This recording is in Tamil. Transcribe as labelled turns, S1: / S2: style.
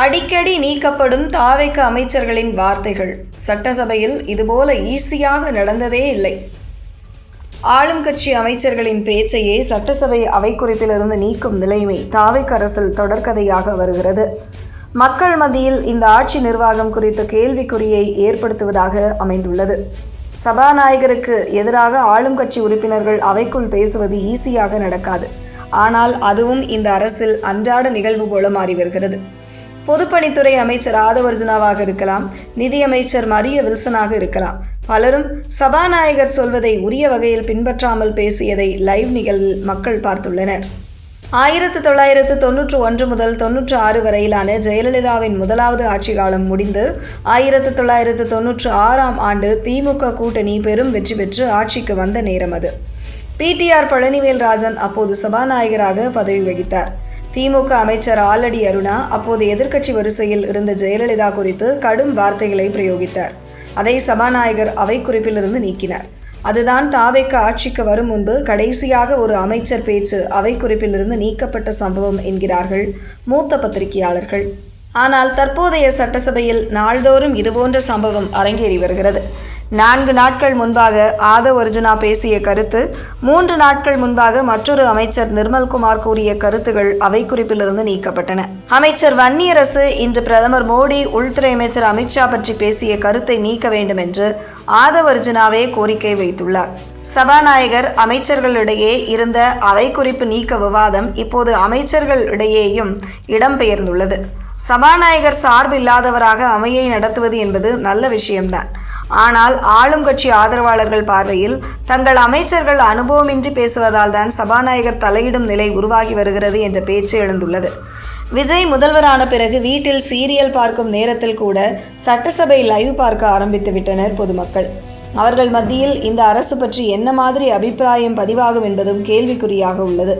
S1: அடிக்கடி நீக்கப்படும் தாவேக அமைச்சர்களின் வார்த்தைகள் சட்டசபையில் இதுபோல ஈஸியாக நடந்ததே இல்லை. ஆளும் கட்சி அமைச்சர்களின் பேச்சையே சட்டசபை அவைக்குறிப்பிலிருந்து நீக்கும் நிலைமை தாவேக அரசில் தொடர்கதையாக வருகிறது. மக்கள் மத்தியில் இந்த ஆட்சி நிர்வாகம் குறித்த கேள்விக்குறியை ஏற்படுத்துவதாக அமைந்துள்ளது. சபாநாயகருக்கு எதிராக ஆளும் கட்சி உறுப்பினர்கள் அவைக்குள் பேசுவது ஈஸியாக நடக்காது. ஆனால் அதுவும் இந்த அரசில் அன்றாட நிகழ்வு போல மாறி வருகிறது. பொதுப்பணித்துறை அமைச்சர் ஆதவ் அர்ஜுனாவாக இருக்கலாம், நிதியமைச்சர் மரிய வில்சனாக இருக்கலாம். பலரும் சபாநாயகர் சொல்வதை உரிய வகையில் பின்பற்றாமல் பேசியதை லைவ் நிகழ்வில் மக்கள் பார்த்துள்ளனர். 1991 முதல் 96 வரையிலான ஜெயலலிதாவின் முதலாவது ஆட்சி காலம் முடிந்து 1996ஆம் ஆண்டு திமுக கூட்டணி பெரும் வெற்றி பெற்று ஆட்சிக்கு வந்த நேரம் அது. பிடிஆர் பழனிவேல் ராஜன் அப்போது சபாநாயகராக பதவி வகித்தார். திமுக அமைச்சர் ஆலடி அருணா அப்போது எதிர்க்கட்சி வரிசையில் இருந்த ஜெயலலிதா குறித்து கடும் வார்த்தைகளை பிரயோகித்தார். அதை சபாநாயகர் அவைக்குறிப்பிலிருந்து நீக்கினார். அதுதான் தாவேக ஆட்சிக்கு வரும் முன்பு கடைசியாக ஒரு அமைச்சர் பேச்சு அவைக்குறிப்பிலிருந்து நீக்கப்பட்ட சம்பவம் என்கிறார்கள் மூத்த பத்திரிகையாளர்கள். ஆனால் தற்போதைய சட்டசபையில் நாள்தோறும் இதுபோன்ற சம்பவம் அரங்கேறி வருகிறது. 4 நாட்கள் முன்பாக ஆதவ் அர்ஜுனா பேசிய கருத்து, 3 நாட்கள் முன்பாக மற்றொரு அமைச்சர் நிர்மல்குமார் கூறிய கருத்துகள் அவைக்குறிப்பிலிருந்து நீக்கப்பட்டன. அமைச்சர் வன்னியரசு இன்று பிரதமர் மோடி, உள்துறை அமைச்சர் அமித்ஷா பற்றி பேசிய கருத்தை நீக்க வேண்டும் என்று ஆதவ் அர்ஜுனாவே கோரிக்கை வைத்துள்ளார். சபாநாயகர் அமைச்சர்களிடையே இருந்த அவைக்குறிப்பு நீக்க விவாதம் இப்போது அமைச்சர்களிடையேயும் இடம்பெயர்ந்துள்ளது. சபாநாயகர் சார்பில்லாதவராக அவையை நடத்துவது என்பது நல்ல விஷயம்தான். ஆனால் ஆளும் கட்சி ஆதரவாளர்கள் பார்வையில் தங்கள் அமைச்சர்கள் அனுபவமின்றி பேசுவதால் தான் சபாநாயகர் தலையிடும் நிலை உருவாகி வருகிறது என்ற பேச்சு எழுந்துள்ளது. விஜய் முதல்வரான பிறகு வீட்டில் சீரியல் பார்க்கும் நேரத்தில் கூட சட்டசபை லைவ் பார்க்க ஆரம்பித்து விட்டனர் பொதுமக்கள். அவர்கள் மத்தியில் இந்த அரசு பற்றி என்ன மாதிரி அபிப்பிராயம் பதிவாகும் என்பதும் கேள்விக்குறியாக உள்ளது.